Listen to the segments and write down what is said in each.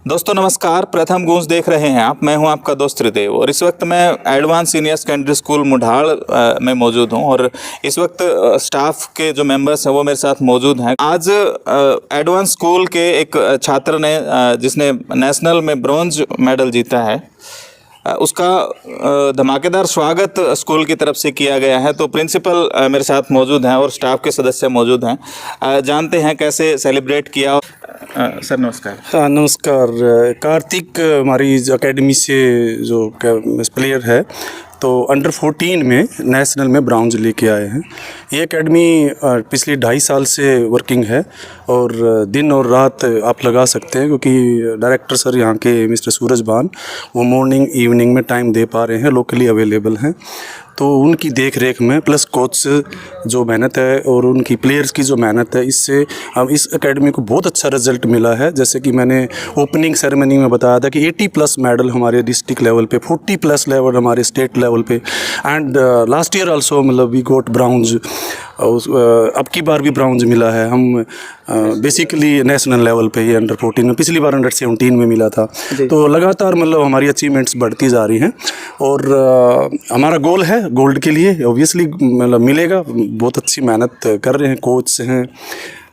दोस्तों नमस्कार, प्रथम गूंज देख रहे हैं आप। मैं हूं आपका दोस्त त्रिदेव और इस वक्त मैं एडवांस सीनियर सेकेंडरी स्कूल मुढाल में मौजूद हूं और इस वक्त स्टाफ के जो मेंबर्स हैं वो मेरे साथ मौजूद हैं। आज एडवांस स्कूल के एक छात्र ने जिसने नेशनल में ब्रॉन्ज मेडल जीता है उसका धमाकेदार स्वागत स्कूल की तरफ से किया गया है। तो प्रिंसिपल मेरे साथ मौजूद हैं और स्टाफ के सदस्य मौजूद हैं। जानते हैं कैसे सेलिब्रेट किया। सर नमस्कार। हाँ नमस्कार। कार्तिक हमारी एकेडमी से जो प्लेयर है तो अंडर 14 में नेशनल में ब्राउन्ज लेके आए हैं। ये एकेडमी पिछले 2.5 साल से वर्किंग है और दिन और रात आप लगा सकते हैं क्योंकि डायरेक्टर सर यहाँ के मिस्टर सूरज भान वो मॉर्निंग इवनिंग में टाइम दे पा रहे हैं, लोकली अवेलेबल हैं। तो उनकी देख रेख में प्लस कोच जो मेहनत है और उनकी प्लेयर्स की जो मेहनत है, इससे अब इस एकेडमी को बहुत अच्छा रिजल्ट मिला है। जैसे कि मैंने ओपनिंग सेरेमनी में बताया था कि 80+ मेडल हमारे डिस्ट्रिक्ट लेवल पे, 40+ लेवल हमारे स्टेट लेवल पे एंड लास्ट ईयर आल्सो मतलब वी गोट ब्राउन्ज। अब की बार भी ब्राउन्ज मिला है। हम बेसिकली नेशनल लेवल पे ही अंडर 14 में, पिछली बार अंडर 17 में मिला था। तो लगातार मतलब हमारी अचीवमेंट्स बढ़ती जा रही हैं और हमारा गोल है गोल्ड के लिए ऑब्वियसली मतलब मिलेगा। बहुत अच्छी मेहनत कर रहे हैं, कोच हैं,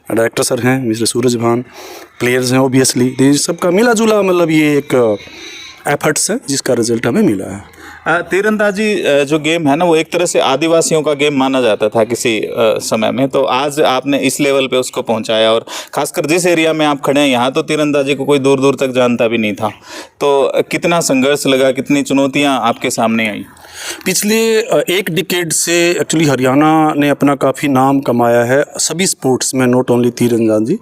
डायरेक्टर सर हैं मिस्टर सूरज भान, प्लेयर्स हैं ऑब्वियसली, सबका मिला जुला मतलब ये एक एफर्ट्स है जिसका रिजल्ट हमें मिला है। तीरंदाजी जो गेम है ना वो एक तरह से आदिवासियों का गेम माना जाता था किसी समय में, तो आज आपने इस लेवल पे उसको पहुंचाया और खासकर जिस एरिया में आप खड़े हैं यहाँ तो तीरंदाजी को कोई दूर दूर तक जानता भी नहीं था। तो कितना संघर्ष लगा, कितनी चुनौतियाँ आपके सामने आई? पिछले एक डिकेड से एक्चुअली हरियाणा ने अपना काफ़ी नाम कमाया है सभी स्पोर्ट्स में, नॉट ओनली तीरंदाजी।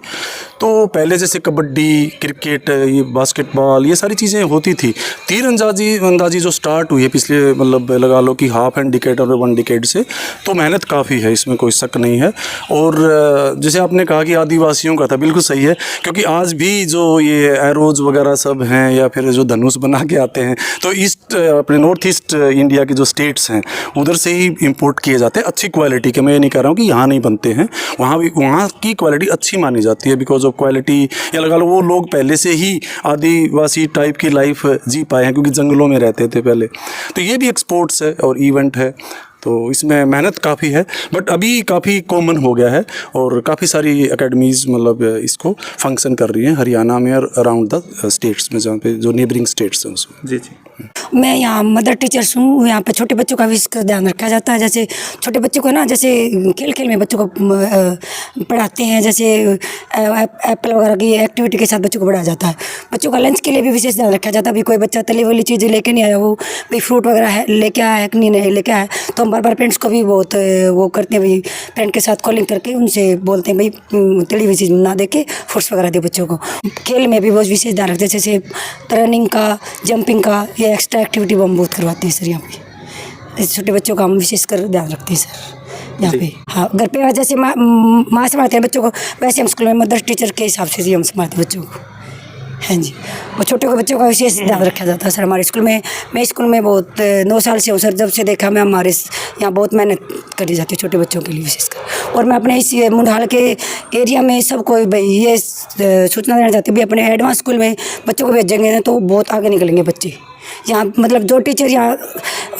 तो पहले जैसे कबड्डी, क्रिकेट, ये बास्केटबॉल, ये सारी चीज़ें होती थी। तीरंदाजी जो स्टार्ट हुई है पिछले मतलब लगा लो कि हाफ एंड डिकेड और 1 डिकेड से, तो मेहनत काफ़ी है, इसमें कोई शक नहीं है। और जैसे आपने कहा कि आदिवासियों का था, बिल्कुल सही है क्योंकि आज भी जो ये एरोज वगैरह सब हैं या फिर जो धनुष बना के आते हैं तो ईस्ट अपने नॉर्थ ईस्ट इंडिया के जो स्टेट्स हैं उधर से ही इंपोर्ट किए जाते हैं अच्छी क्वालिटी के। मैं ये नहीं कह रहा हूँ कि यहाँ नहीं बनते हैं, वहाँ की क्वालिटी अच्छी मानी जाती है बिकॉज ऑफ क्वालिटी, या लगा लो वो लोग पहले से ही आदिवासी टाइप की लाइफ जी पाए हैं क्योंकि जंगलों में रहते थे पहले। तो ये भी एक स्पोर्ट्स है और इवेंट है, तो इसमें मेहनत काफ़ी है बट अभी काफ़ी कॉमन हो गया है और काफ़ी सारी एकेडमीज़ मतलब इसको फंक्शन कर रही हैं हरियाणा में और अराउंड द स्टेट्स में, जहाँ पे जो नेबरिंग स्टेट्स हैं उसमें। जी जी। मैं यहाँ मदर टीचर्स हूँ। यहाँ पे छोटे बच्चों का भी इसका ध्यान रखा जाता है। जैसे छोटे बच्चों को ना जैसे खेल खेल में बच्चों को पढ़ाते हैं, जैसे एप्पल वगैरह की एक्टिविटी के साथ बच्चों को पढ़ाया जाता है। बच्चों का लंच के लिए भी विशेष ध्यान रखा जाता है। अभी कोई बच्चा तली वाली चीज़ें लेके नहीं आया, वो भाई फ्रूट वगैरह है लेके आया है कि नहीं लेके आया, तो हम बार पेरेंट्स को भी बहुत वो करते हैं, भाई पेरेंट के साथ कॉलिंग करके उनसे बोलते हैं भाई तली हुई चीज़ ना दे के फ्रूट्स वगैरह दे बच्चों को। खेल में भी बहुत विशेष ध्यान रखते हैं, जैसे रनिंग का, जंपिंग का, ये एक्स्ट्रा एक्टिविटी हम बहुत करवाते हैं सर। यहाँ पे छोटे बच्चों का हम विशेष कर ध्यान रखते हैं सर यहाँ पे। हाँ, घर पे जैसे माँ संभालते हैं बच्चों को, वैसे हम स्कूल में मदर टीचर के हिसाब से हम संभालते हैं बच्चों को। हाँ जी, और छोटे को बच्चों का विशेष ध्यान रखा जाता है सर हमारे स्कूल में। मैं स्कूल में बहुत 9 साल से हूँ सर, जब से देखा मैं हमारे यहाँ बहुत मेहनत करी जाती है छोटे बच्चों के लिए विशेषकर। और मैं अपने इस मुंडाल के एरिया में सबको भाई ये सूचना देना चाहती हूँ, भाई अपने एडवांस स्कूल में बच्चों को भेजेंगे तो बहुत आगे निकलेंगे बच्चे। यहाँ मतलब जो टीचर यहाँ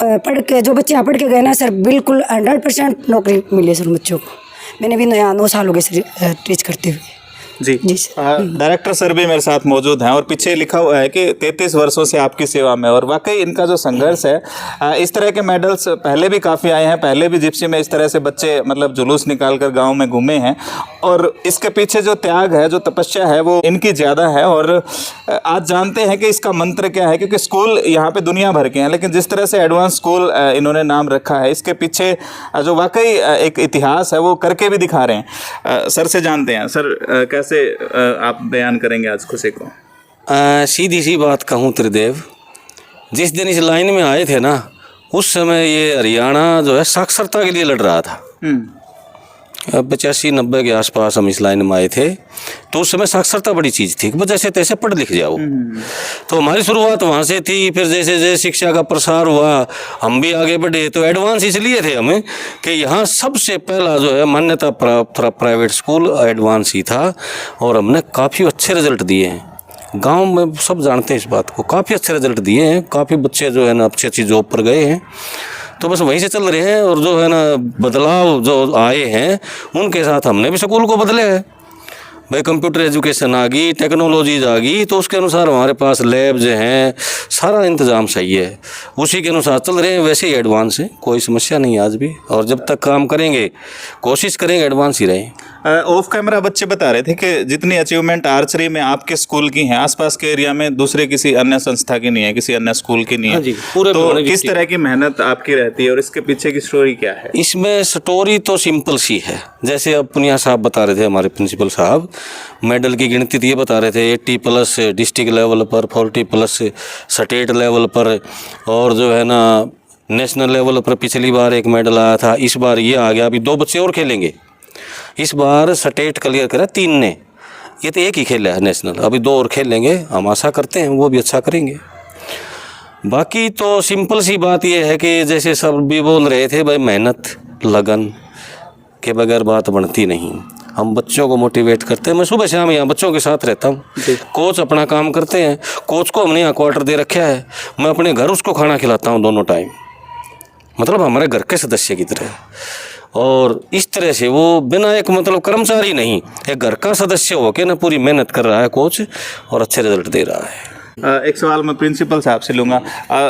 पढ़ के, जो बच्चे यहाँ पढ़ के गए ना सर, बिल्कुल 100% नौकरी मिली है सर बच्चों को। मैंने भी यहाँ 9 साल हो गए सर टीच करते हुए। जी जी सर। डायरेक्टर सर भी मेरे साथ मौजूद हैं और पीछे लिखा हुआ है कि 33 वर्षों से आपकी सेवा में, और वाकई इनका जो संघर्ष है, इस तरह के मेडल्स पहले भी काफ़ी आए हैं, पहले भी जिप्सी में इस तरह से बच्चे मतलब जुलूस निकाल कर गाँव में घूमे हैं, और इसके पीछे जो त्याग है, जो तपस्या है, वो इनकी ज़्यादा है। और आज जानते हैं कि इसका मंत्र क्या है, क्योंकि स्कूल यहाँ पे दुनिया भर के हैं, लेकिन जिस तरह से एडवांस स्कूल इन्होंने नाम रखा है, इसके पीछे जो वाकई एक इतिहास है वो करके भी दिखा रहे हैं। सर से जानते हैं, सर कैसे आप बयान करेंगे आज खुशी को? सीधी सी बात कहूँ त्रिदेव, जिस दिन इस लाइन में आए थे ना, उस समय ये हरियाणा जो है साक्षरता के लिए लड़ रहा था। 85-90 के आसपास हम इस लाइन में आए थे, तो उस समय साक्षरता बड़ी चीज़ थी कि जैसे तैसे पढ़ लिख जाओ। तो हमारी शुरुआत वहाँ से थी। फिर जैसे जैसे शिक्षा का प्रसार हुआ, हम भी आगे बढ़े। तो एडवांस इसलिए थे हमें कि यहाँ सबसे पहला जो है मान्यता प्राप्त प्राइवेट स्कूल एडवांस ही था, और हमने काफ़ी अच्छे रिजल्ट दिए हैं। गांव में सब जानते हैं इस बात को, काफ़ी अच्छे रिजल्ट दिए हैं, काफ़ी बच्चे जो है ना अच्छी अच्छी जॉब पर गए हैं। तो बस वहीं से चल रहे हैं, और जो है ना बदलाव जो आए हैं उनके साथ हमने भी स्कूल को बदले हैं। भाई कंप्यूटर एजुकेशन आ गई, टेक्नोलॉजीज आ गई, तो उसके अनुसार हमारे पास लैब्स हैं, सारा इंतज़ाम सही है, उसी के अनुसार चल रहे हैं। वैसे ही एडवांस है, कोई समस्या नहीं आज भी, और जब तक काम करेंगे कोशिश करेंगे एडवांस ही रहें। ऑफ कैमरा बच्चे बता रहे थे कि जितनी अचीवमेंट आर्चरी में आपके स्कूल की हैं, आसपास के एरिया में दूसरे किसी अन्य संस्था की नहीं है, किसी अन्य स्कूल की नहीं है। हाँ जी, पूरे तो भिवानी किस डिस्ट्रिक्ट। तरह की मेहनत आपकी रहती है और इसके पीछे की स्टोरी क्या है? इसमें स्टोरी तो सिंपल सी है। जैसे अब पुनिया साहब बता रहे थे, हमारे प्रिंसिपल साहब मेडल की गिनती ये बता रहे थे, 80+ डिस्ट्रिक्ट लेवल पर, 40+ स्टेट लेवल पर, और जो है ना नेशनल लेवल पर पिछली बार एक मेडल आया था, इस बार ये आ गया। अभी 2 बच्चे और खेलेंगे, इस बार स्टेट क्लियर करा 3 ने, ये तो एक ही खेला है नेशनल, अभी 2 और खेलेंगे। हम आशा करते हैं वो भी अच्छा करेंगे। बाकी तो सिंपल सी बात ये है कि जैसे सब भी बोल रहे थे, भाई मेहनत लगन के बगैर बात बनती नहीं। हम बच्चों को मोटिवेट करते हैं। मैं सुबह शाम यहाँ बच्चों के साथ रहता हूँ। कोच अपना काम करते हैं, कोच को हमने यहाँ क्वार्टर दे रखा है, मैं अपने घर उसको खाना खिलाता हूँ दोनों टाइम, मतलब हमारे घर के सदस्य की तरह। और इस तरह से वो बिना एक मतलब कर्मचारी नहीं, एक घर का सदस्य होकर ना पूरी मेहनत कर रहा है कोच, और अच्छे रिजल्ट दे रहा है। एक सवाल मैं प्रिंसिपल साहब से लूँगा।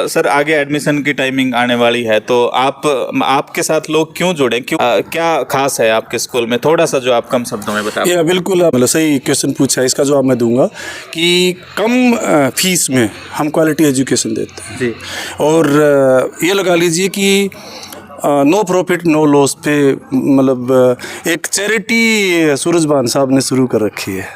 सर, आगे एडमिशन की टाइमिंग आने वाली है, तो आपके साथ लोग क्यों जुड़े, क्यों, क्या खास है आपके स्कूल में? थोड़ा सा जो आप कम शब्दों में बताएं। ये बिल्कुल मतलब सही क्वेश्चन पूछा है, इसका जवाब मैं दूंगा कि कम फीस में हम क्वालिटी एजुकेशन देते हैं जी। और ये लगा लीजिए कि नो प्रॉफिट नो लॉस पे मतलब एक चैरिटी सूरजभान साहब ने शुरू कर रखी है।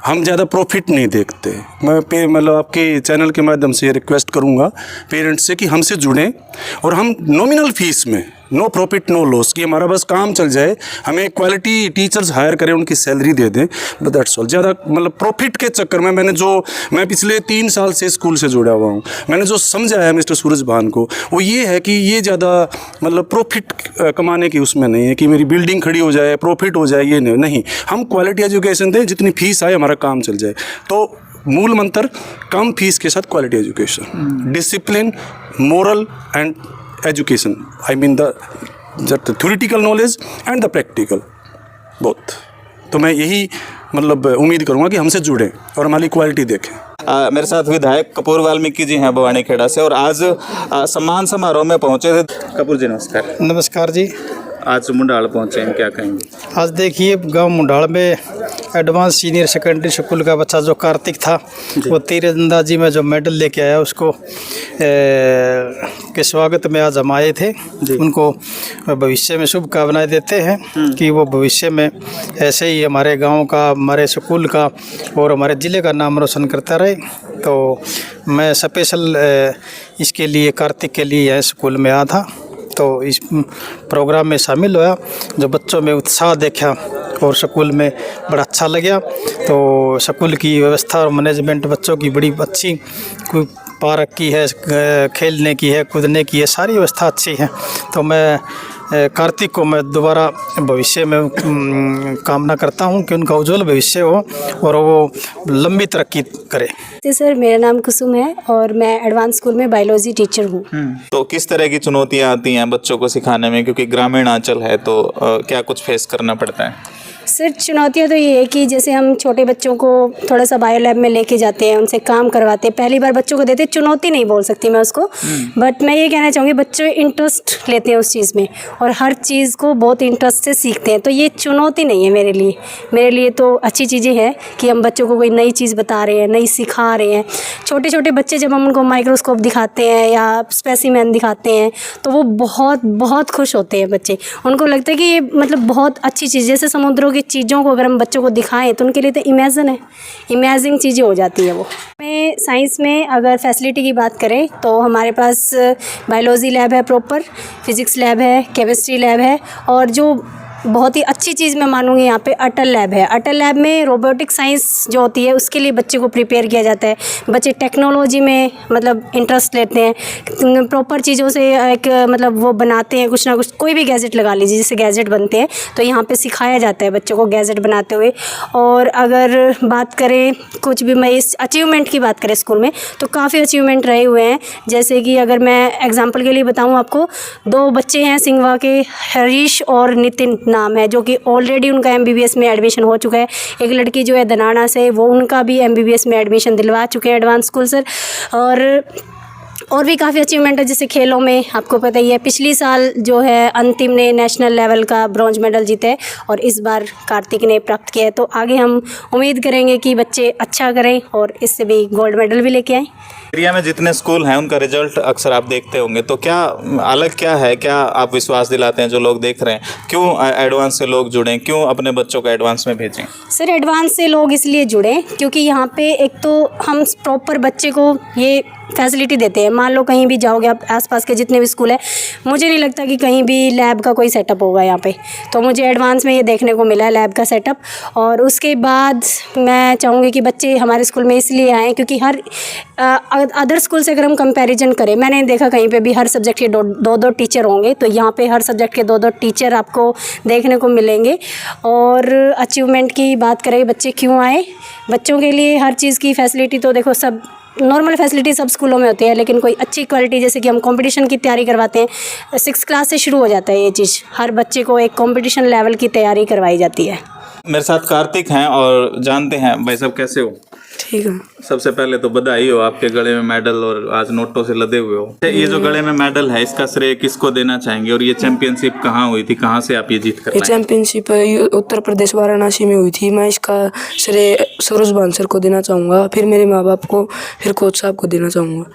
हम ज़्यादा प्रॉफिट नहीं देखते। मैं मतलब आपके चैनल के माध्यम से रिक्वेस्ट करूंगा पेरेंट्स से कि हमसे जुड़ें, और हम नॉमिनल फीस में, नो प्रॉफिट नो लॉस, कि हमारा बस काम चल जाए, हमें क्वालिटी टीचर्स हायर करें, उनकी सैलरी दे दें, बट दैट्स ऑल। ज़्यादा मतलब प्रॉफिट के चक्कर में मैं पिछले 3 साल से स्कूल से जुड़ा हुआ हूँ, मैंने जो समझा है मिस्टर सूरजभान को, वो ये है कि ये ज़्यादा मतलब प्रॉफिट कमाने की उसमें नहीं है कि मेरी बिल्डिंग खड़ी हो जाए, प्रॉफिट हो जाए, ये नहीं। हम क्वालिटी एजुकेशन दें, जितनी फीस आए हमारा काम चल जाए। तो मूल मंत्र कम फीस के साथ quality education, discipline, moral and education, I mean the theoretical knowledge and the practical both. तो मैं यही मतलब उम्मीद करूंगा कि हमसे जुड़ें और हमारी क्वालिटी देखें। मेरे साथ विधायक कपूर वाल्मीकि जी हैं बवानी खेड़ा से, और आज सम्मान समारोह में पहुंचे थे। कपूर जी नमस्कार। नमस्कार जी। आज मुंडाल पहुंचे हैं, क्या कहेंगे? आज देखिए गांव मुंडाल में एडवांस सीनियर सेकेंडरी स्कूल का बच्चा जो कार्तिक था, वो तीरंदाजी में जो मेडल लेके आया, उसको के स्वागत में आज हम आए थे। उनको भविष्य में शुभकामनाएं देते हैं कि वो भविष्य में ऐसे ही हमारे गांव का, हमारे स्कूल का और हमारे ज़िले का नाम रोशन करता रहे। तो मैं स्पेशल इसके लिए, कार्तिक के लिए यह स्कूल में आया था, तो इस प्रोग्राम में शामिल हुआ। जो बच्चों में उत्साह देखा और स्कूल में बड़ा अच्छा लगा। तो स्कूल की व्यवस्था और मैनेजमेंट बच्चों की बड़ी अच्छी, कोई पार्क की है, खेलने की है, कूदने की है, सारी व्यवस्था अच्छी है। तो मैं कार्तिक को मैं दोबारा भविष्य में कामना करता हूं कि उनका उज्जवल भविष्य हो और वो लंबी तरक्की करे। सर, मेरा नाम कुसुम है और मैं एडवांस स्कूल में बायोलॉजी टीचर हूँ। तो किस तरह की चुनौतियाँ आती हैं बच्चों को सिखाने में, क्योंकि ग्रामीण अंचल है, तो क्या कुछ फेस करना पड़ता है? सर चुनौतियाँ तो ये है कि जैसे हम छोटे बच्चों को थोड़ा सा बायो लैब में लेके जाते हैं, उनसे काम करवाते हैं, पहली बार बच्चों को देते हैं, चुनौती नहीं बोल सकती मैं उसको, बट मैं ये कहना चाहूँगी बच्चे इंटरेस्ट लेते हैं उस चीज़ में और हर चीज़ को बहुत इंटरेस्ट से सीखते हैं, तो ये चुनौती नहीं है मेरे लिए तो अच्छी चीज़ें हैं कि हम बच्चों को कोई नई चीज़ बता रहे हैं, नई सिखा रहे हैं। छोटे छोटे बच्चे जब हम उनको माइक्रोस्कोप दिखाते हैं या स्पेसिमेन दिखाते हैं तो वो बहुत बहुत खुश होते हैं बच्चे, उनको लगता है कि ये मतलब बहुत अच्छी चीज़, जैसे समुद्रों की चीज़ों को अगर हम बच्चों को दिखाएं तो उनके लिए तो इमेजिंग चीज़ें हो जाती है वो। में साइंस में अगर फैसिलिटी की बात करें तो हमारे पास बायोलॉजी लैब है प्रॉपर, फिज़िक्स लैब है, केमिस्ट्री लैब है और जो बहुत ही अच्छी चीज़ मैं मानूंगी यहाँ पे अटल लैब है। अटल लैब में रोबोटिक साइंस जो होती है उसके लिए बच्चे को प्रिपेयर किया जाता है। बच्चे टेक्नोलॉजी में मतलब इंटरेस्ट लेते हैं, प्रॉपर चीज़ों से एक मतलब वो बनाते हैं कुछ ना कुछ, कोई भी गैजेट लगा लीजिए, जैसे गैजेट बनते हैं तो यहाँ पे सिखाया जाता है बच्चों को गैजेट बनाते हुए। और अगर बात करें कुछ भी मैं इस अचीवमेंट की बात करें स्कूल में तो काफ़ी अचीवमेंट रहे हुए हैं, जैसे कि अगर मैं एग्जाम्पल के लिए बताऊँ आपको, 2 बच्चे हैं सिंगवा के, हरीश और नितिन नाम है, जो कि ऑलरेडी उनका MBBS में एडमिशन हो चुका है। एक लड़की जो है दनाना से, वो उनका भी MBBS में एडमिशन दिलवा चुके हैं एडवांस स्कूल सर। और भी काफ़ी अचीवमेंट है, जैसे खेलों में आपको पता ही है, पिछली साल जो है अंतिम ने नेशनल लेवल का ब्रॉन्ज मेडल जीता है और इस बार कार्तिक ने प्राप्त किया है। तो आगे हम उम्मीद करेंगे कि बच्चे अच्छा करें और इससे भी गोल्ड मेडल भी लेके आएँ। एरिया में जितने स्कूल हैं उनका रिजल्ट अक्सर आप देखते होंगे, तो क्या अलग क्या है, क्या आप विश्वास दिलाते हैं जो लोग देख रहे हैं, क्यों एडवांस से लोग जुड़ें, क्यों अपने बच्चों को एडवांस में भेजें? सर एडवांस से लोग इसलिए जुड़े क्योंकि यहाँ पे एक तो हम प्रॉपर बच्चे को ये फैसिलिटी देते हैं। मान लो कहीं भी जाओगे आप, आसपास के जितने भी स्कूल है, मुझे नहीं लगता कि कहीं भी लैब का कोई सेटअप होगा यहाँ पे, तो मुझे एडवांस में ये देखने को मिला है लैब का सेटअप। और उसके बाद मैं चाहूँगी कि बच्चे हमारे स्कूल में इसलिए आएँ क्योंकि हर अदर स्कूल से अगर हम कंपैरिजन करें, मैंने देखा कहीं पे भी हर सब्जेक्ट के दो टीचर होंगे, तो यहाँ पे हर सब्जेक्ट के 2 टीचर आपको देखने को मिलेंगे। और अचीवमेंट की बात करें बच्चे क्यों आए, बच्चों के लिए हर चीज़ की फैसिलिटी तो देखो सब नॉर्मल फैसिलिटी सब स्कूलों में होती है, लेकिन कोई अच्छी क्वालिटी, जैसे कि हम कंपटीशन की तैयारी करवाते हैं, 6 क्लास से शुरू हो जाता है ये चीज़, हर बच्चे को एक कंपटीशन लेवल की तैयारी करवाई जाती है। मेरे साथ कार्तिक हैं और जानते हैं भाई साहब कैसे हो। ठीक है। सबसे पहले तो बधाई हो, आपके गले में मेडल और आज नोटों से लदे हुए हो। ये जो गले में मेडल है इसका श्रेय किसको देना चाहेंगे और ये चैंपियनशिप कहाँ हुई थी, कहाँ से आप ये जीत कर ये लाए? चैंपियनशिप उत्तर प्रदेश वाराणसी में हुई थी। मैं इसका श्रेय सरोज बांसर को देना चाहूँगा, फिर मेरे माँ बाप को, फिर कोच साहब को देना चाहूँगा।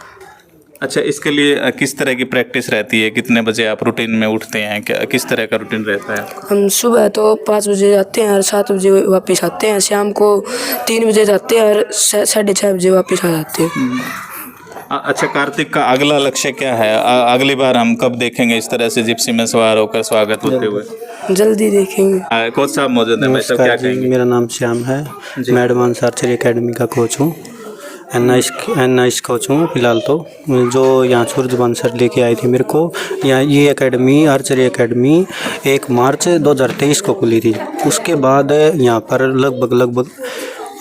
अच्छा, इसके लिए किस तरह की प्रैक्टिस रहती है, कितने बजे आप रूटीन में उठते हैं, क्या किस तरह का रूटीन रहता है? हम सुबह तो 5 बजे जाते हैं और 7 बजे वापस आते हैं, शाम को 3 बजे जाते हैं और 6:30 बजे वापस आ जाते हैं। अच्छा, कार्तिक का अगला लक्ष्य क्या है? अगली बार हम कब देखेंगे इस तरह से जिप्सी में सवार होकर स्वागत होते हुए? जल्दी देखेंगे। कोच साहब मौजूद हैं, भाई साहब क्या कहेंगे? मेरा नाम श्याम है, मैं एडवांस आर्चरी एकेडमी का कोच हूँ, एन कोच हूँ फिलहाल। तो जो यहाँ सूरज बांसर लेके आई थी मेरे को, यहाँ ये एकेडमी आर्चरी एकेडमी 1 मार्च 2023 को खुली थी। उसके बाद यहाँ पर लगभग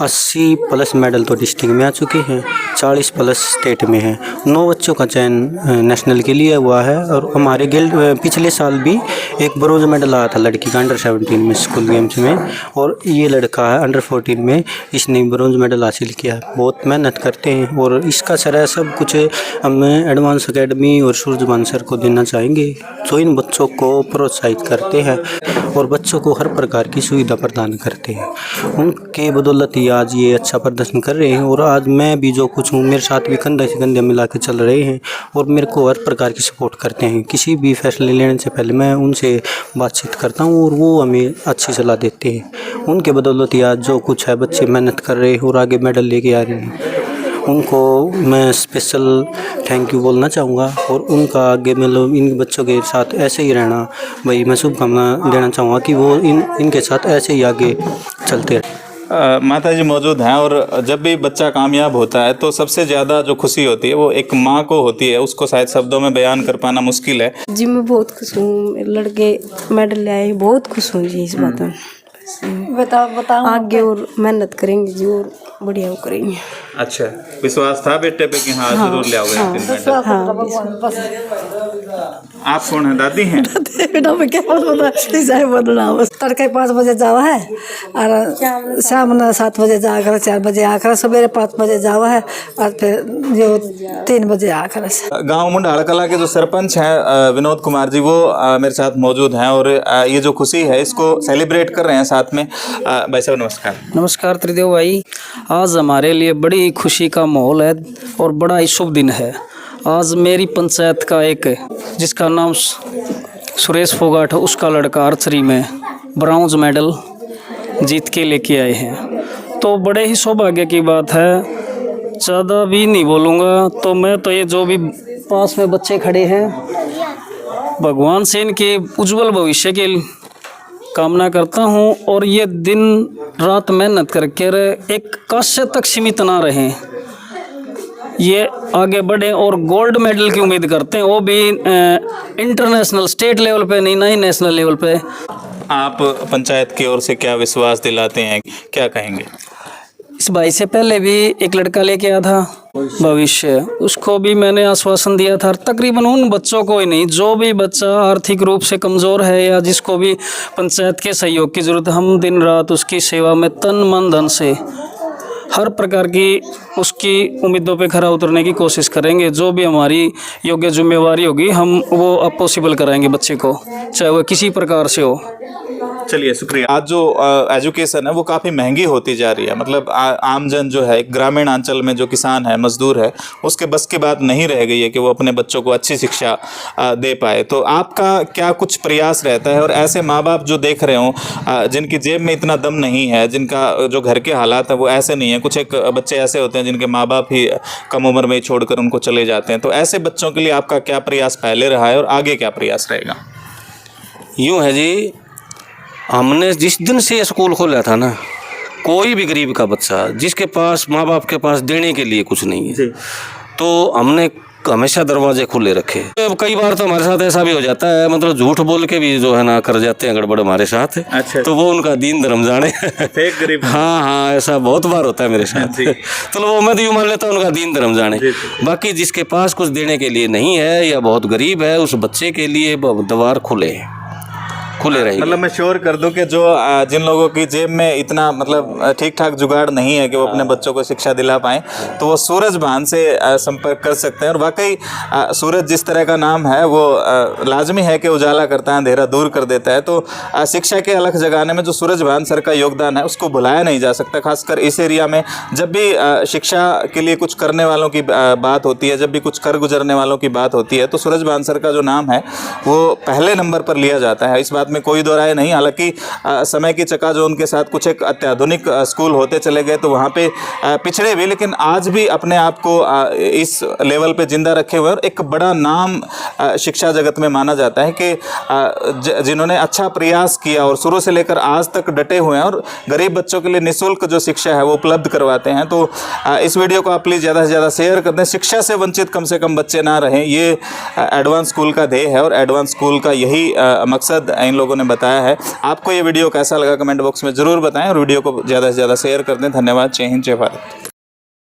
80+ मेडल तो डिस्ट्रिक्ट में आ चुके हैं, 40+ स्टेट में हैं। 9 बच्चों का चयन नेशनल के लिए हुआ है और हमारे गिल्ड पिछले साल भी एक ब्रोंज मेडल आया था लड़की का अंडर-17 में स्कूल गेम्स में, और ये लड़का है अंडर-14 में, इसने ब्रोंज मेडल हासिल किया है। बहुत मेहनत करते हैं और इसका श्रेय सब कुछ हम एडवांस एकेडमी और सूरज बांसर को देना चाहेंगे, जो इन बच्चों को प्रोत्साहित करते हैं और बच्चों को हर प्रकार की सुविधा प्रदान करते हैं। उनके बदौलत ही आज ये अच्छा प्रदर्शन कर रहे हैं और आज मैं भी जो कुछ हूँ, मेरे साथ भी कंधे से कंधे मिला के चल रहे हैं और मेरे को हर प्रकार की सपोर्ट करते हैं। किसी भी फैसले लेने से पहले मैं उनसे बातचीत करता हूँ और वो हमें अच्छी सलाह देते हैं। उनके बदौलत ही आज जो कुछ है, बच्चे मेहनत कर रहे हैं और आगे मेडल लेके आ रहे हैं। उनको मैं स्पेशल थैंक यू बोलना चाहूँगा और उनका आगे मतलब इन बच्चों के साथ ऐसे ही रहना, भाई मैं शुभकामना देना चाहूँगा कि वो इनके साथ ऐसे ही आगे चलते रहें। माता जी मौजूद हैं और जब भी बच्चा कामयाब होता है तो सबसे ज़्यादा जो खुशी होती है वो एक माँ को होती है, उसको शायद शब्दों में बयान कर पाना मुश्किल है। जी मैं बहुत खुश हूँ, मेरे लड़के मेडल ले आए, बहुत खुश हूँ जी इस बात में। बताओ आगे और मेहनत करेंगे जी और बढ़िया वो करेंगे। अच्छा, विश्वास था बेटे पे कि हाँ जरूर ले आओगे? आप कौन है, दादी हैं? बेटा मैं क्या बोलना बस तड़के 5 बजे जावा है और शाम ना 7 बजे जाकर 4 बजे आकर सवेरे 5 बजे जावा है और फिर जो 3 बजे आकर। गांव मुंडाल कला के जो सरपंच हैं विनोद कुमार जी, वो मेरे साथ मौजूद हैं और ये जो खुशी है इसको सेलिब्रेट कर रहे हैं साथ में। भाई साहब नमस्कार। नमस्कार त्रिदेव भाई, आज हमारे लिए बड़ी खुशी का माहौल है और बड़ा ही शुभ दिन है। आज मेरी पंचायत का एक जिसका नाम सुरेश फोगाट है, उसका लड़का आर्चरी में ब्रॉन्ज मेडल जीत के लेके आए हैं, तो बड़े ही सौभाग्य की बात है। ज़्यादा भी नहीं बोलूँगा तो मैं तो ये जो भी पास में बच्चे खड़े हैं, भगवान से इनके उज्जवल भविष्य के कामना करता हूँ और ये दिन रात मेहनत करके एक कांस्य तक सीमित ना रहें, ये आगे बढ़ें और गोल्ड मेडल की उम्मीद करते हैं, वो भी इंटरनेशनल स्टेट लेवल पे नहीं नेशनल लेवल पे। आप पंचायत की ओर से क्या विश्वास दिलाते हैं, क्या कहेंगे? इस भाई से पहले भी एक लड़का लेके आया था भविष्य, उसको भी मैंने आश्वासन दिया था। तकरीबन उन बच्चों को ही नहीं, जो भी बच्चा आर्थिक रूप से कमज़ोर है या जिसको भी पंचायत के सहयोग की ज़रूरत, हम दिन रात उसकी सेवा में तन मन धन से हर प्रकार की उसकी उम्मीदों पे खरा उतरने की कोशिश करेंगे। जो भी हमारी योग्य जिम्मेवारी होगी हम वो पॉसिबल कराएंगे बच्चे को, चाहे वह किसी प्रकार से हो। चलिए शुक्रिया। आज जो एजुकेशन है वो काफ़ी महंगी होती जा रही है, मतलब आमजन जो है, एक ग्रामीण अंचल में जो किसान है, मजदूर है, उसके बस की बात नहीं रह गई है कि वो अपने बच्चों को अच्छी शिक्षा दे पाए। तो आपका क्या कुछ प्रयास रहता है? और ऐसे माँ बाप जो देख रहे हों जिनकी जेब में इतना दम नहीं है, जिनका जो घर के हालात है वो ऐसे नहीं है, कुछ एक बच्चे ऐसे होते हैं जिनके माँ बाप ही कम उम्र में ही छोड़कर उनको चले जाते हैं, तो ऐसे बच्चों के लिए आपका क्या प्रयास पहले रहा है और आगे क्या प्रयास रहेगा? यूँ है जी, हमने जिस दिन से ये स्कूल खोला था ना, कोई भी गरीब का बच्चा जिसके पास माँ बाप के पास देने के लिए कुछ नहीं है, तो हमने हमेशा दरवाजे खुले रखे। कई बार तो हमारे साथ ऐसा भी हो जाता है, मतलब झूठ बोल के भी जो है ना कर जाते हैं गड़बड़ हमारे साथ। अच्छा। तो वो उनका दीन धर्म जाने। फेक गरीब। हाँ, ऐसा बहुत बार होता है मेरे साथ। तो वो मैं तो यूँ मान लेता हूँ उनका दीन धर्म जाने। बाकी जिसके पास कुछ देने के लिए नहीं है या बहुत गरीब है, उस बच्चे के लिए द्वार खुले रहेंगे। मतलब मैं श्योर कर दूं कि जो जिन लोगों की जेब में इतना मतलब ठीक ठाक जुगाड़ नहीं है कि वो अपने बच्चों को शिक्षा दिला पाएं, तो वो सूरज भान से संपर्क कर सकते हैं। और वाकई सूरज जिस तरह का नाम है वो लाजमी है कि उजाला करता है, अंधेरा दूर कर देता है। तो शिक्षा के अलख जगाने में जो सूरज भान सर का योगदान है उसको भुलाया नहीं जा सकता। खासकर इस एरिया में जब भी शिक्षा के लिए कुछ करने वालों की बात होती है, जब भी कुछ कर गुजरने वालों की बात होती है, तो सूरज भान सर का जो नाम है वो पहले नंबर पर लिया जाता है। इस बात में कोई दो राय नहीं। हालांकि समय की चकाचौंध के साथ कुछ एक अत्याधुनिक स्कूल होते चले गए तो वहाँ पे पिछड़े भी, लेकिन आज भी अपने आप को इस लेवल पे जिंदा रखे हुए और एक बड़ा नाम शिक्षा जगत में माना जाता है कि जिन्होंने अच्छा प्रयास किया और शुरू से लेकर आज तक डटे हुए हैं और गरीब बच्चों के लिए निःशुल्क जो शिक्षा है वो उपलब्ध करवाते हैं। तो इस वीडियो को आप प्लीज़ ज़्यादा से ज़्यादा शेयर कर दें। शिक्षा से वंचित कम से कम बच्चे ना रहें, ये एडवांस स्कूल का ध्येय है और एडवांस स्कूल का यही मकसद इन लोगों ने बताया है। आपको ये वीडियो कैसा लगा कमेंट बॉक्स में ज़रूर बताएं और वीडियो को ज़्यादा से ज़्यादा शेयर कर दें। धन्यवाद। जय हिंद, जय भारत।